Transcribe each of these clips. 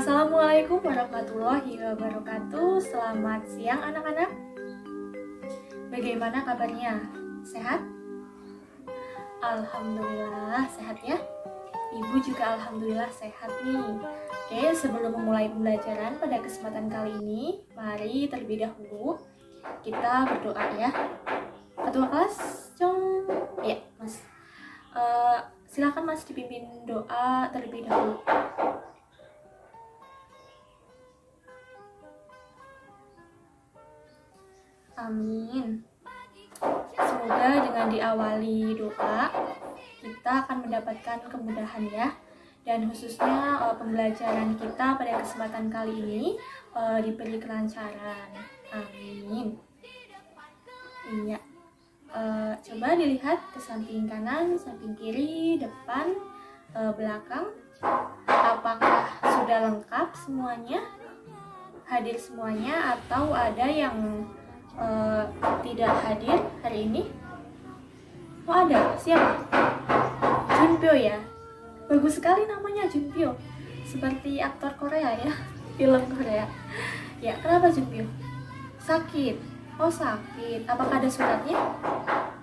Assalamualaikum warahmatullahi wabarakatuh. Selamat siang anak-anak. Bagaimana kabarnya? Sehat? Alhamdulillah sehat ya. Ibu juga alhamdulillah sehat nih. Oke, sebelum memulai pembelajaran pada kesempatan kali ini, mari terlebih dahulu kita berdoa ya. Ketua kelas, Cong. Ya, Mas. Silakan Mas dipimpin doa terlebih dahulu. Amin. Semoga dengan diawali doa, kita akan mendapatkan kemudahan ya. Dan khususnya pembelajaran kita pada kesempatan kali ini diberi kelancaran. Amin. Iya. Coba dilihat ke samping kanan, samping kiri, depan, belakang. Apakah sudah lengkap semuanya? Hadir semuanya atau ada yang tidak hadir hari ini? Oh ada, siapa? Junpyo ya? Bagus sekali namanya Junpyo. Seperti aktor Korea ya, film Korea. Ya, kenapa Junpyo? Sakit. Oh sakit. Apakah ada suratnya?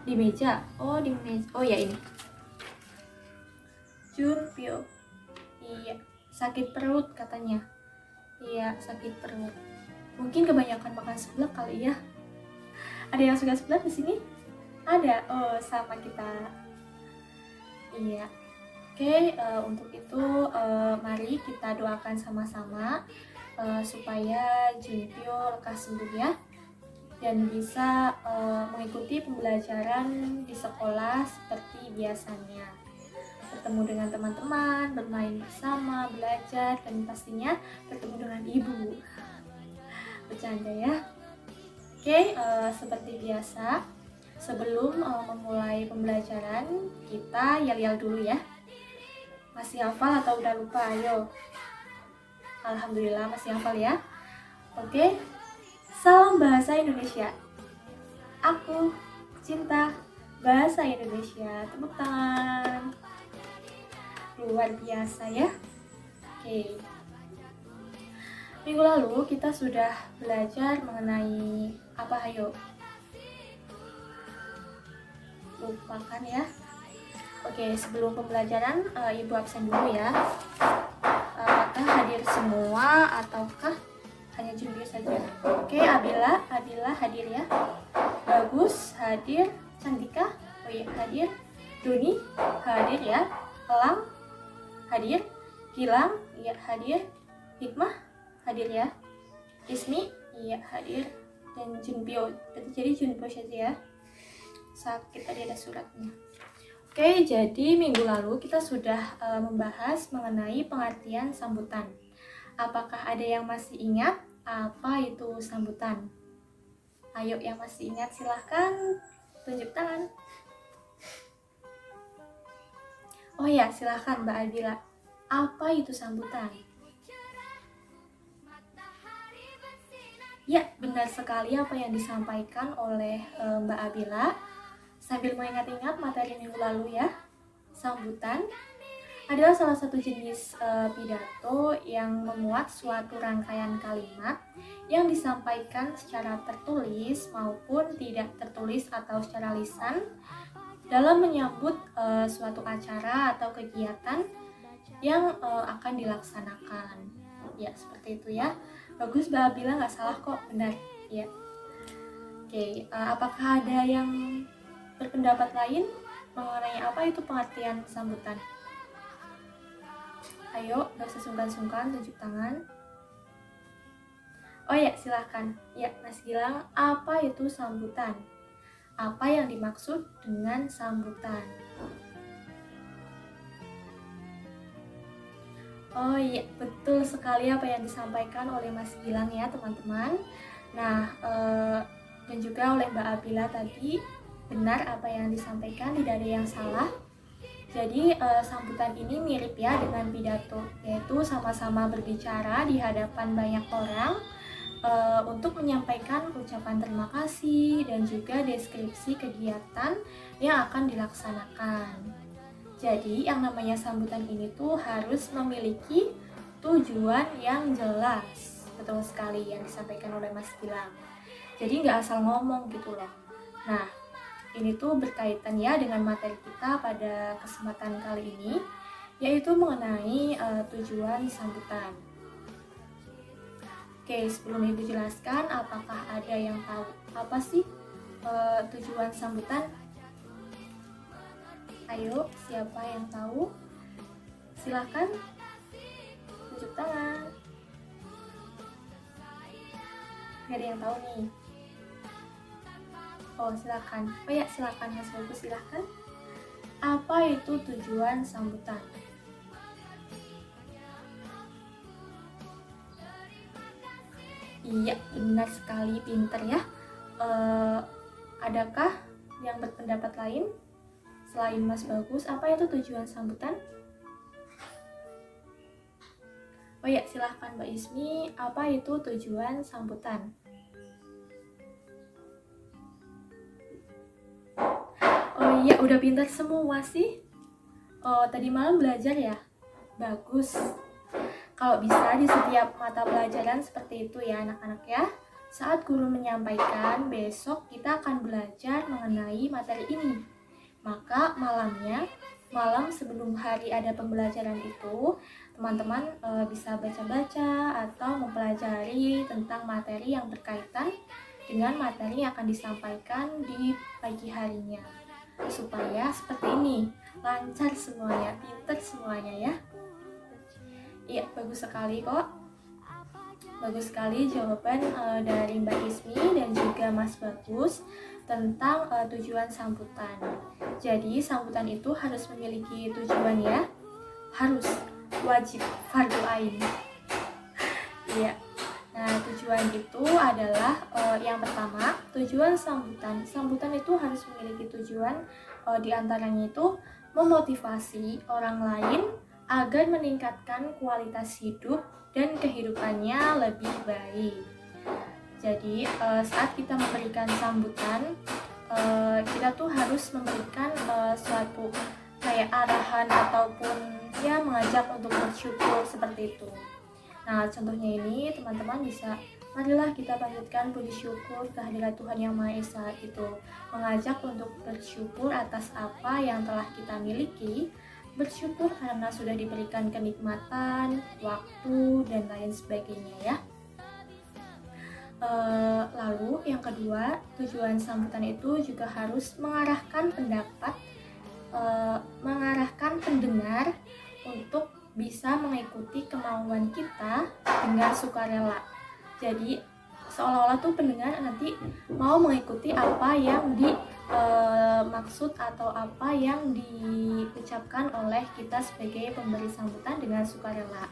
Di meja. Oh di meja. Oh ya ini. Junpyo. Iya, sakit perut katanya. Iya, sakit perut. Mungkin kebanyakan makan seblak kali ya. Ada yang suka seblak di sini? Ada. Oh, sama kita. Iya. Oke, untuk itu mari kita doakan sama-sama supaya Junpyo lekas sembuh ya dan bisa mengikuti pembelajaran di sekolah seperti biasanya. Bertemu dengan teman-teman, bermain bersama, belajar, dan pastinya bertemu dengan ibu. Bercanda ya. Oke, seperti biasa, sebelum memulai pembelajaran, kita yel-yel dulu ya. Masih hafal atau udah lupa? Ayo. Alhamdulillah masih hafal ya. Oke, salam bahasa Indonesia. Aku cinta bahasa Indonesia. Tepuk tangan. Luar biasa ya. Oke. Minggu lalu kita sudah belajar mengenai apa, ayo? Lupakan ya. Oke, sebelum pembelajaran Ibu absen dulu ya. Apakah hadir semua ataukah hanya Junpyo saja? Oke, Abila hadir ya. Bagus, hadir. Cantika, oh iya hadir. Doni, hadir ya. Elang, hadir. Gilang, iya hadir. Hikmah, hadir ya. Ismi, iya hadir. Dan Junpyo, jadi Junpyo saja ya. Sakit tadi ada suratnya. Oke, jadi minggu lalu kita sudah membahas mengenai pengertian sambutan. Apakah ada yang masih ingat apa itu sambutan? Ayo yang masih ingat silahkan tunjuk tangan. Oh ya, silahkan Mbak Abila. Apa itu sambutan? Ya, benar sekali apa yang disampaikan oleh Mbak Abila. Sambil mengingat-ingat materi minggu lalu ya, sambutan adalah salah satu jenis pidato yang memuat suatu rangkaian kalimat yang disampaikan secara tertulis maupun tidak tertulis atau secara lisan dalam menyambut suatu acara atau kegiatan yang akan dilaksanakan. Ya, seperti itu ya. Bagus, Mbak Abila, nggak salah kok, benar. Ya. Oke, apakah ada yang berpendapat lain mengenai apa itu pengertian sambutan? Ayo, gak usah sungkan-sungkan, tunjuk tangan. Oh ya, silahkan. Ya, Mas Gilang, apa itu sambutan? Apa yang dimaksud dengan sambutan? Oh iya, betul sekali apa yang disampaikan oleh Mas Gilang ya teman-teman. Nah, dan juga oleh Mbak Abila tadi, benar apa yang disampaikan, tidak ada yang salah. Jadi sambutan ini mirip ya dengan pidato, yaitu sama-sama berbicara di hadapan banyak orang untuk menyampaikan ucapan terima kasih dan juga deskripsi kegiatan yang akan dilaksanakan. Jadi yang namanya sambutan ini tuh harus memiliki tujuan yang jelas. Betul sekali yang disampaikan oleh Mas Gilang. Jadi nggak asal ngomong gitu loh. Nah, ini tuh berkaitan ya dengan materi kita pada kesempatan kali ini, yaitu mengenai tujuan sambutan. Oke, sebelum Ibu jelaskan, apakah ada yang tahu apa sih tujuan sambutan? Ayo, siapa yang tahu? Silakan tunjuk tangan. Gak ada yang tahu nih. Oh, silakan. Oh ya, silakan Mas Bagus, silakan. Apa itu tujuan sambutan? Iya, benar sekali, pinter ya. Adakah yang berpendapat lain selain Mas Bagus? Apa itu tujuan sambutan? Oh ya, silahkan Mbak Ismi, apa itu tujuan sambutan? Oh iya, udah pintar semua sih. Oh, tadi malam belajar ya? Bagus. Kalau bisa di setiap mata pelajaran seperti itu ya anak-anak ya. Saat guru menyampaikan, besok kita akan belajar mengenai materi ini. Maka malam sebelum hari ada pembelajaran itu, teman-teman bisa baca-baca atau mempelajari tentang materi yang berkaitan dengan materi yang akan disampaikan di pagi harinya, supaya seperti ini, lancar semuanya, pintar semuanya ya. Iya, bagus sekali kok. Bagus sekali jawaban dari Mbak Ismi dan juga Mas Bagus tentang tujuan sambutan. Jadi sambutan itu harus memiliki tujuan ya, harus, wajib, fardu ain. Iya. Nah, tujuan itu adalah yang pertama, tujuan sambutan. Sambutan itu harus memiliki tujuan, diantaranya itu memotivasi orang lain agar meningkatkan kualitas hidup dan kehidupannya lebih baik. Jadi saat kita memberikan sambutan, kita tuh harus memberikan suatu kayak arahan ataupun ya mengajak untuk bersyukur seperti itu. Nah, contohnya ini teman-teman bisa, marilah kita panjatkan puji syukur kehadirat Tuhan Yang Maha Esa itu, mengajak untuk bersyukur atas apa yang telah kita miliki, bersyukur karena sudah diberikan kenikmatan, waktu, dan lain sebagainya ya. Lalu yang kedua, tujuan sambutan itu juga harus mengarahkan pendapat, mengarahkan pendengar untuk bisa mengikuti kemauan kita dengan sukarela. Jadi seolah-olah tuh pendengar nanti mau mengikuti apa yang dimaksud atau apa yang diucapkan oleh kita sebagai pemberi sambutan dengan sukarela.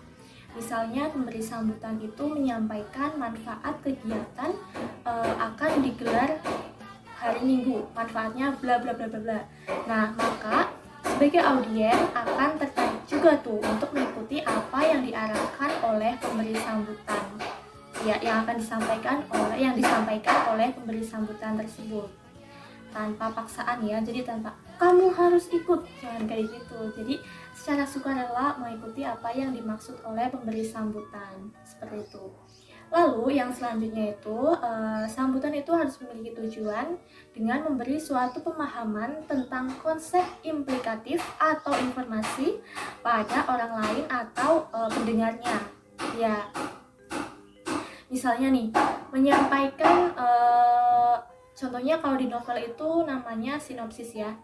Misalnya pemberi sambutan itu menyampaikan manfaat kegiatan akan digelar hari Minggu, manfaatnya bla bla bla bla bla. Nah, maka sebagai audiens akan tertarik juga tuh untuk mengikuti apa yang diarahkan oleh pemberi sambutan. Ya, yang disampaikan oleh pemberi sambutan tersebut. Tanpa paksaan ya, jadi tanpa kamu harus ikut, jangan kayak gitu. Jadi secara sukarela mengikuti apa yang dimaksud oleh pemberi sambutan, seperti itu. Lalu yang selanjutnya itu, sambutan itu harus memiliki tujuan dengan memberi suatu pemahaman tentang konsep implikatif atau informasi pada orang lain atau pendengarnya. Ya, misalnya nih, menyampaikan contohnya kalau di novel itu namanya sinopsis ya.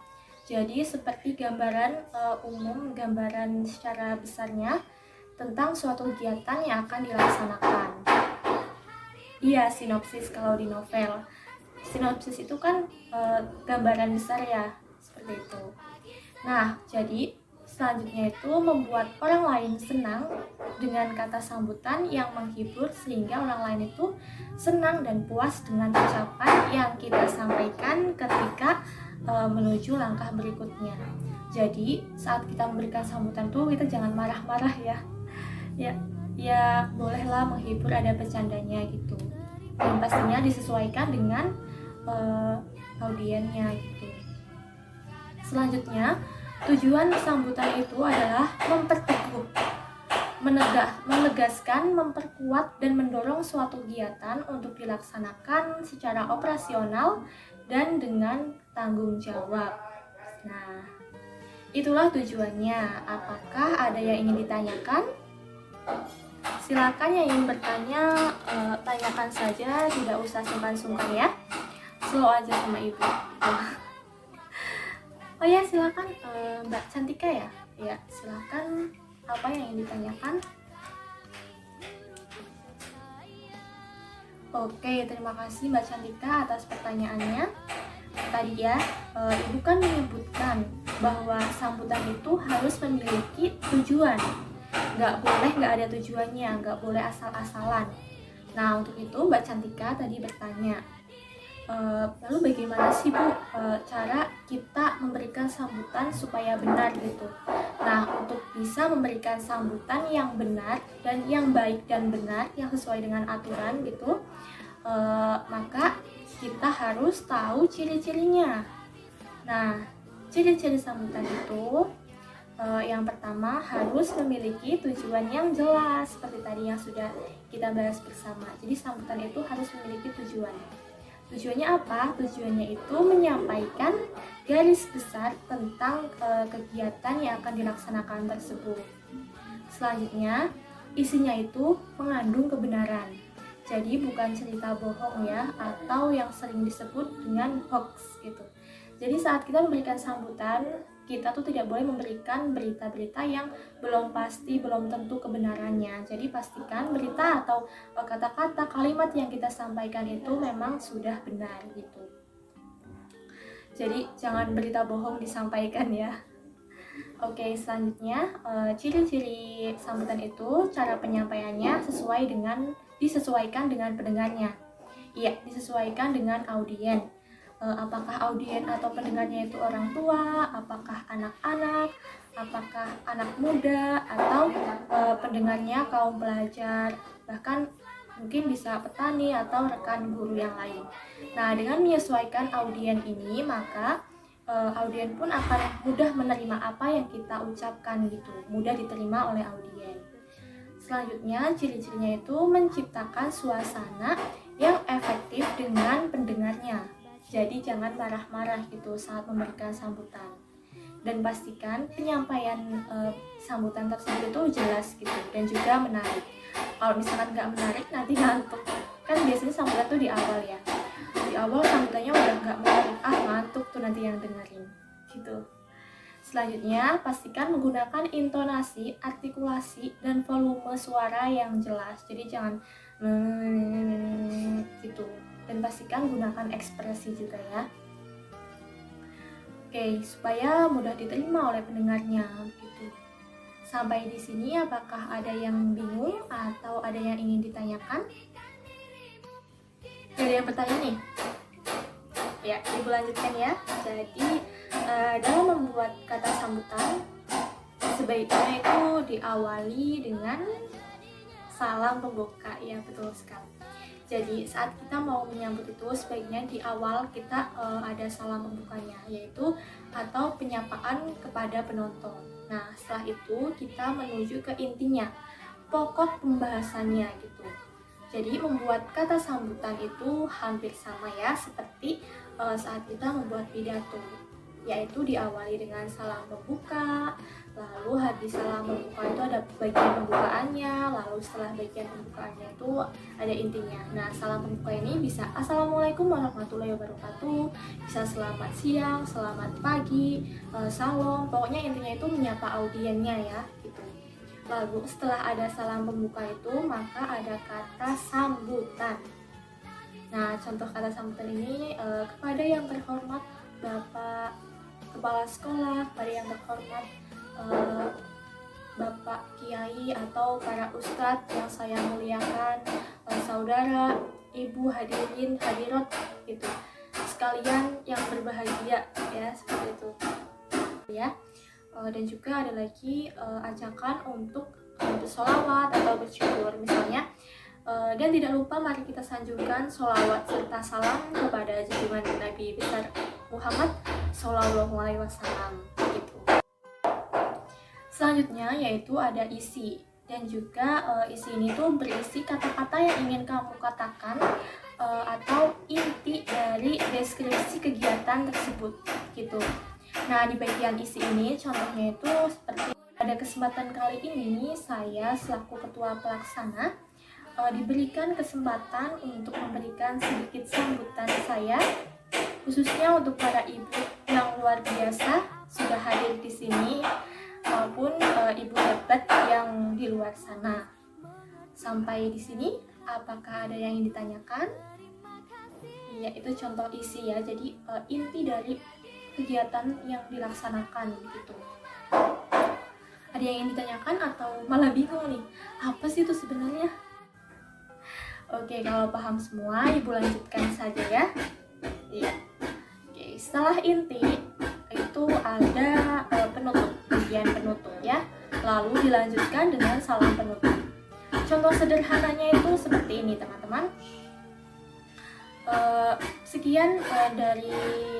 Jadi seperti gambaran umum, gambaran secara besarnya tentang suatu kegiatan yang akan dilaksanakan. Iya, sinopsis kalau di novel. Sinopsis itu kan gambaran besar ya, seperti itu. Nah, jadi selanjutnya itu membuat orang lain senang dengan kata sambutan yang menghibur sehingga orang lain itu senang dan puas dengan ucapan yang kita sampaikan ketika menuju langkah berikutnya. Jadi saat kita memberikan sambutan tuh kita jangan marah-marah ya. Ya bolehlah menghibur, ada bercandanya gitu. Dan pastinya disesuaikan dengan audiennya gitu. Selanjutnya, tujuan sambutan itu adalah memperteguh menegaskan, memperkuat, dan mendorong suatu kegiatan untuk dilaksanakan secara operasional dan dengan tanggung jawab. Nah, itulah tujuannya. Apakah ada yang ingin ditanyakan? Silakan yang ingin bertanya, tanyakan saja, tidak usah sungkan-sungkan ya. Slow aja sama ibu. Oh ya, silakan Mbak Cantika ya. Ya, silakan, apa yang ingin ditanyakan? Oke, terima kasih Mbak Cantika atas pertanyaannya. Tadi ya, Ibu kan menyebutkan bahwa sambutan itu harus memiliki tujuan. Nggak boleh nggak ada tujuannya, nggak boleh asal-asalan. Nah, untuk itu Mbak Cantika tadi bertanya, lalu bagaimana sih Bu cara kita memberikan sambutan supaya benar gitu. Nah, untuk bisa memberikan sambutan yang benar dan yang baik dan benar, yang sesuai dengan aturan gitu, maka kita harus tahu ciri-cirinya. Nah, ciri-ciri sambutan itu yang pertama harus memiliki tujuan yang jelas, seperti tadi yang sudah kita bahas bersama. Jadi sambutan itu harus memiliki tujuan. Tujuannya apa? Tujuannya itu menyampaikan garis besar tentang kegiatan yang akan dilaksanakan tersebut. Selanjutnya, isinya itu mengandung kebenaran. Jadi bukan cerita bohong ya, atau yang sering disebut dengan hoax gitu. Jadi saat kita memberikan sambutan, kita tuh tidak boleh memberikan berita-berita yang belum pasti, belum tentu kebenarannya. Jadi pastikan berita atau kata-kata, kalimat yang kita sampaikan itu memang sudah benar gitu. Jadi jangan berita bohong disampaikan ya. Oke, selanjutnya ciri-ciri sambutan itu, cara penyampaiannya disesuaikan dengan pendengarnya. Iya, disesuaikan dengan audien. Apakah audien atau pendengarnya itu orang tua, apakah anak-anak, apakah anak muda, atau pendengarnya kaum pelajar, bahkan mungkin bisa petani atau rekan guru yang lain. Nah, dengan menyesuaikan audien ini, maka audien pun akan mudah menerima apa yang kita ucapkan gitu, mudah diterima oleh audien. Selanjutnya, ciri-cirinya itu menciptakan suasana yang efektif dengan pendengarnya. Jadi jangan marah-marah gitu saat memberikan sambutan. Dan pastikan penyampaian sambutan tersebut itu jelas gitu dan juga menarik. Kalau misalkan nggak menarik nanti ngantuk. Kan biasanya sambutan tuh di awal ya. Di awal sambutannya udah nggak menarik, ngantuk tuh nanti yang dengerin gitu. Selanjutnya, pastikan menggunakan intonasi, artikulasi, dan volume suara yang jelas. Jadi jangan gitu. Dan pastikan gunakan ekspresi juga ya. Oke, supaya mudah diterima oleh pendengarnya gitu. Sampai di sini apakah ada yang bingung atau ada yang ingin ditanyakan? Ada yang bertanya nih? Ya, Ibu lanjutkan ya. Jadi dalam membuat kata sambutan sebaiknya itu diawali dengan salam pembuka. Ya, betul sekali. Jadi saat kita mau menyambut itu sebaiknya di awal kita ada salam pembukanya, yaitu atau penyapaan kepada penonton. Nah, setelah itu kita menuju ke intinya, pokok pembahasannya gitu. Jadi membuat kata sambutan itu hampir sama ya seperti saat kita membuat pidato, yaitu diawali dengan salam pembuka, lalu habis salam pembuka itu ada bagian pembukaannya, lalu setelah bagian pembukaannya itu ada intinya. Nah, salam pembuka ini bisa Assalamualaikum warahmatullahi wabarakatuh, bisa selamat siang, selamat pagi, salam, pokoknya intinya itu menyapa audiennya ya gitu. Lalu setelah ada salam pembuka itu maka ada kata sambutan. Nah, contoh kata sambutan ini kepada yang terhormat Bapak Kepala Sekolah, kepada yang terhormat Bapak Kiai atau para ustadz yang saya muliakan, saudara, ibu, hadirin, hadirat gitu, sekalian yang berbahagia ya, seperti itu ya. Dan juga ada lagi ajakan untuk bersolawat atau bersyukur misalnya. Dan tidak lupa mari kita sanjungkan sholawat serta salam kepada junjungan Nabi besar Muhammad Sallallahu Alaihi Wasallam gitu. Selanjutnya yaitu ada isi. dan juga isi ini tuh berisi kata-kata yang ingin kamu katakan atau inti dari deskripsi kegiatan tersebut gitu. Nah, di bagian isi ini contohnya itu seperti pada kesempatan kali ini saya selaku ketua pelaksana diberikan kesempatan untuk memberikan sedikit sambutan saya khususnya untuk para ibu yang luar biasa sudah hadir di sini maupun ibu hebat yang di luar sana. Sampai di sini, apakah ada yang ingin ditanyakan? Ya, itu contoh isi ya. Jadi inti dari kegiatan yang dilaksanakan gitu. Ada yang ingin ditanyakan atau malah bingung nih? Apa sih itu sebenarnya? Oke, kalau paham semua, Ibu lanjutkan saja ya. Iya. Oke, setelah inti itu ada penutup, bagian penutup ya. Lalu dilanjutkan dengan salam penutup. Contoh sederhananya itu seperti ini teman-teman. Sekian dari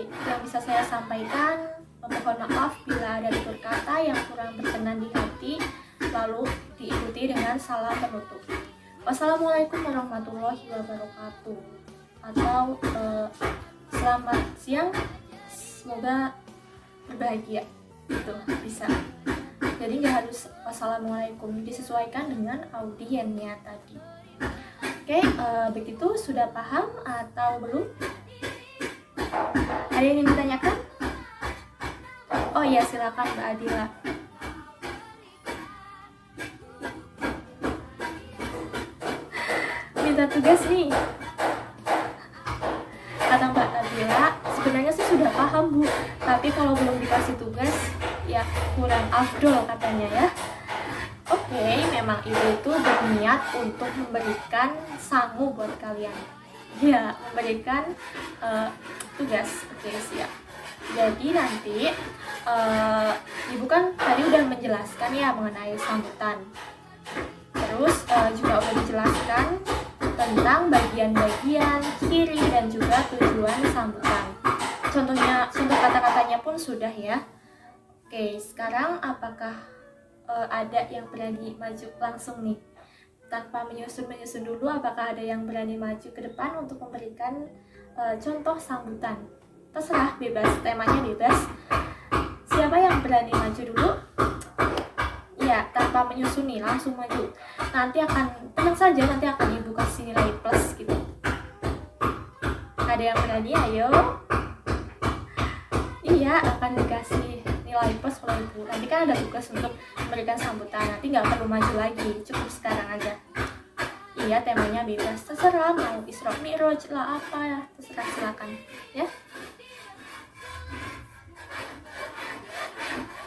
yang bisa saya sampaikan. Mohon maaf bila ada tutur kata yang kurang berkenan di hati. Lalu diikuti dengan salam penutup. Wassalamualaikum warahmatullahi wabarakatuh. Atau selamat siang, semoga berbahagia. Itu bisa. Jadi nggak harus wassalamualaikum, disesuaikan dengan audiennya tadi. Oke, begitu sudah paham atau belum? Ada yang ingin ditanyakan? Oh ya, silakan Mbak Adila. Minta tugas nih. Kata Mbak Adila, sebenarnya sih sudah paham Bu, tapi kalau belum dikasih tugas ya kurang afdol katanya ya. Oke, memang ibu itu berniat untuk memberikan sangu buat kalian. Ya, memberikan tugas. Oke, siap. Jadi nanti ibu kan tadi udah menjelaskan ya mengenai sambutan. Terus juga udah dijelaskan tentang bagian-bagian, ciri dan juga tujuan sambutan. Contoh kata-katanya pun sudah ya. Oke, sekarang apakah ada yang berani maju langsung nih? Tanpa menyusun dulu, apakah ada yang berani maju ke depan untuk memberikan contoh sambutan? Terserah, bebas, temanya bebas. Siapa yang berani maju dulu? Ya, tanpa menyusun nih, langsung maju. Nanti akan, tenang saja, nanti akan ibu kasih nilai plus gitu. Ada yang berani? Ayo. Iya, akan dikasih nilai plus oleh ibu. Nanti kan ada tugas untuk memberikan sambutan. Nanti nggak perlu maju lagi, cukup sekarang aja. Iya, temanya bebas. Terserah, mau Isra Mi'raj lah apa ya, terserah, silakan ya.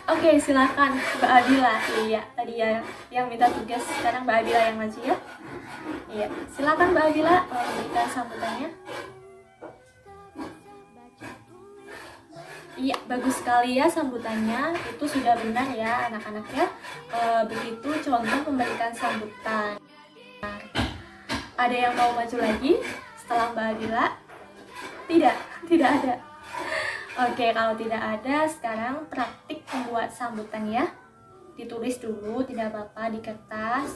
Oke, silakan Mbak Adila. Iya, tadi ya yang minta tugas, sekarang Mbak Adila yang maju ya. Iya, silakan Mbak Adila memberikan sambutannya. Iya, bagus sekali ya sambutannya. Itu sudah benar ya anak-anak ya. Begitu contoh memberikan sambutan. Ada yang mau maju lagi setelah Mbak Adila? Tidak ada. Oke, kalau tidak ada, sekarang praktik membuat sambutan ya. Ditulis dulu, tidak apa-apa, di kertas.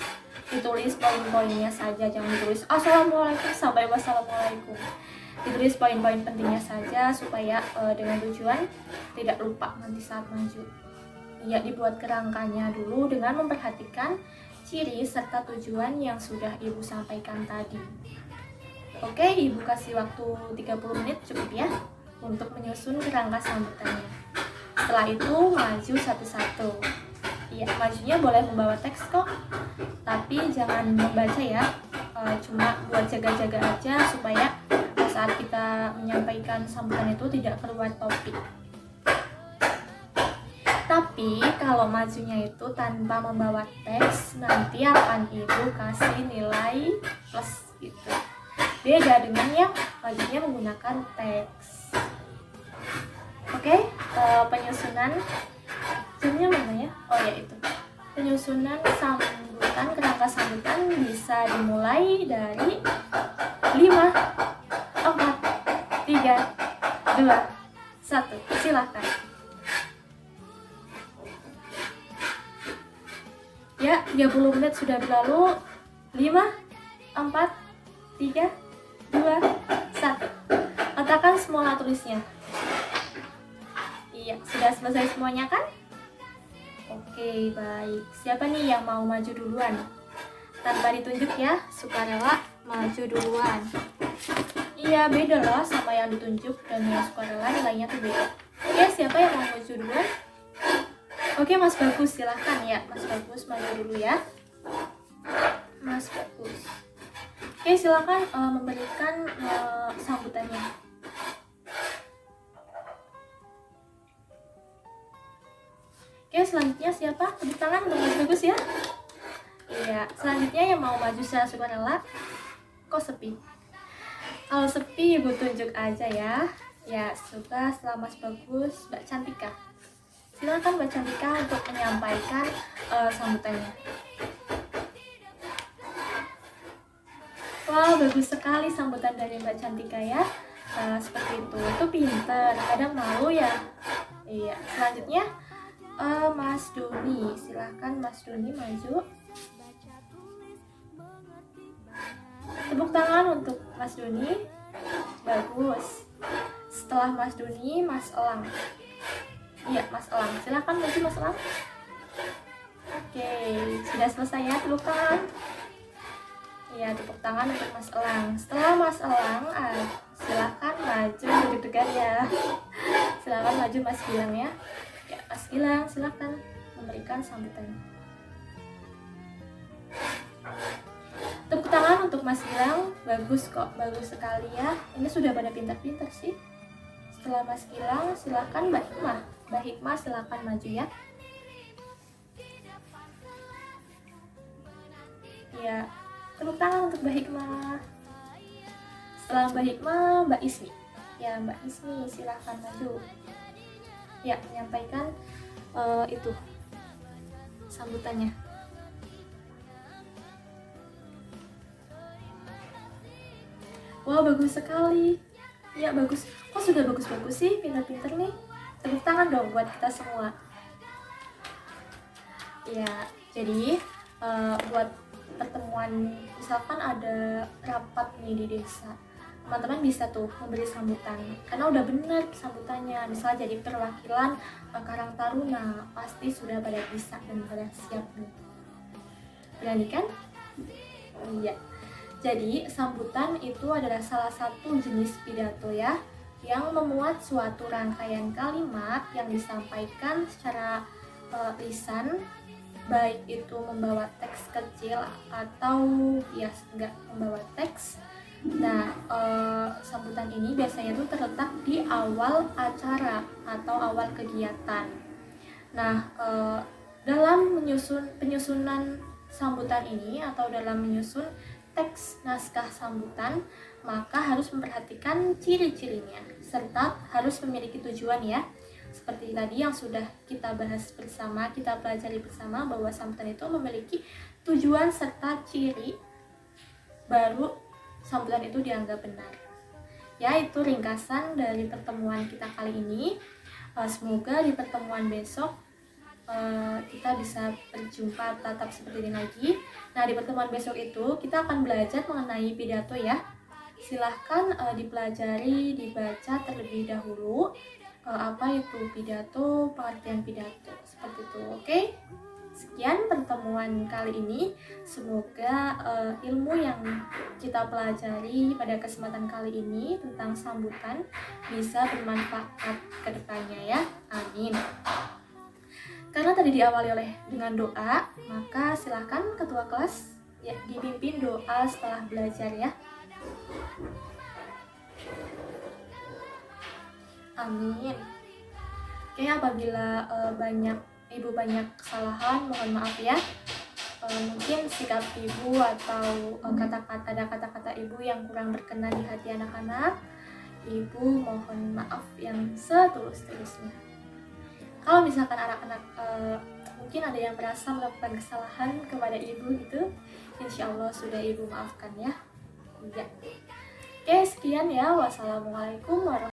Ditulis poin-poinnya saja, jangan ditulis Assalamualaikum sampai wassalamualaikum. Ditulis poin-poin pentingnya saja supaya dengan tujuan tidak lupa nanti saat maju. Ya, dibuat kerangkanya dulu dengan memperhatikan ciri serta tujuan yang sudah ibu sampaikan tadi. Oke, ibu kasih waktu 30 menit cukup ya untuk menyusun kerangka sambutannya. Setelah itu maju satu-satu. Ya, majunya boleh membawa teks kok, tapi jangan membaca ya, cuma buat jaga-jaga aja supaya saat kita menyampaikan sambutan itu tidak keluar topik. Tapi kalau majunya itu tanpa membawa teks, nanti akan ibu kasih nilai plus gitu. Beda dengan yang majunya menggunakan teks. Oke, penyusunan zoomnya mana ya? Oh ya itu. Penyusunan sambutan, kerangka sambutan bisa dimulai dari 5, 4, 3, 2, 1. Silakan. Ya, 30 menit sudah berlalu. 5, 4, 3, 2, 1. Letakkan semua tulisnya. Iya, sudah selesai semuanya kan? Oke, baik. Siapa nih yang mau maju duluan? Tanpa ditunjuk ya, sukarela maju duluan. Iya, beda loh sama yang ditunjuk dan yang sukarela, nilainya tuh beda. Oke, siapa yang mau maju duluan? Oke, Mas Bagus, silahkan ya. Mas Bagus maju dulu ya. Mas Bagus. Oke, silahkan memberikan sambutannya. Oke, selanjutnya siapa? Tepuk tangan untuk Mas Bagus ya. Iya, selanjutnya yang mau maju secara sukarela. Kok sepi? Kalau sepi, Ibu tunjuk aja ya. Ya, sudah setelah Mas Bagus, Mbak Cantika. Silakan Mbak Cantika untuk menyampaikan sambutannya. Wow, bagus sekali sambutan dari Mbak Cantika ya. Seperti itu pinter. Kadang malu ya. Iya. Selanjutnya Mas Doni. Silahkan Mas Doni maju. Tepuk tangan untuk Mas Doni. Bagus. Setelah Mas Doni, Mas Elang. Iya, Mas Elang. Silahkan maju Mas Elang. Oke, sudah selesai ya, tepuk tangan. Iya, tepuk tangan untuk Mas Elang. Setelah Mas Elang, silahkan maju deg-degan ya. Silahkan maju Mas Gilang ya. Ya, Mas Gilang, silahkan memberikan sambutan. Tepuk tangan untuk Mas Gilang. Bagus kok, bagus sekali ya. Ini sudah pada pintar-pintar sih. Setelah Mas Gilang, silahkan Mbak Hikmah. Mbak Hikmah silahkan maju ya. Ya, tepuk tangan untuk Mbak Hikmah. Setelah Mbak Hikmah, Mbak Ismi. Ya, Mbak Ismi silahkan maju. Ya, menyampaikan itu sambutannya. Wow, bagus sekali. Ya, bagus. Kok sudah bagus-bagus sih? Pintar-pintar nih. Tepuk tangan dong buat kita semua. Ya, jadi buat pertemuan, misalkan ada rapat nih di desa, teman-teman bisa tuh memberi sambutan karena udah bener sambutannya. Misal jadi perwakilan Karang Taruna, pasti sudah pada bisa dan pada siap nih. Berani kan? Iya. Jadi sambutan itu adalah salah satu jenis pidato ya, yang memuat suatu rangkaian kalimat yang disampaikan secara lisan, baik itu membawa teks kecil atau ya nggak membawa teks. Nah, sambutan ini biasanya tuh terletak di awal acara atau awal kegiatan. Nah, dalam penyusunan sambutan ini atau dalam menyusun teks naskah sambutan, maka harus memperhatikan ciri-cirinya serta harus memiliki tujuan ya. Seperti tadi yang sudah kita bahas bersama, kita pelajari bersama bahwa sambutan itu memiliki tujuan serta ciri, baru sambutan itu dianggap benar. Ya, itu ringkasan dari pertemuan kita kali ini. Semoga di pertemuan besok kita bisa berjumpa tatap seperti ini lagi. Nah, di pertemuan besok itu kita akan belajar mengenai pidato ya. Silahkan dipelajari, dibaca terlebih dahulu. Apa itu pidato, pengertian pidato, seperti itu. Oke? Sekian pertemuan kali ini. Semoga ilmu yang kita pelajari pada kesempatan kali ini tentang sambutan bisa bermanfaat ke depannya ya. Amin. Karena tadi diawali dengan doa, maka silahkan ketua kelas ya dipimpin doa setelah belajar ya. Amin. Oke, apabila ibu banyak kesalahan, mohon maaf ya. Mungkin sikap ibu atau kata-kata ibu yang kurang berkenan di hati anak-anak, ibu mohon maaf yang setulus-tulusnya. Kalau misalkan anak-anak mungkin ada yang merasa melakukan kesalahan kepada ibu gitu, insya Allah sudah ibu maafkan ya. Iya. Oke, sekian ya. Wassalamualaikum warahmatullahi wabarakatuh.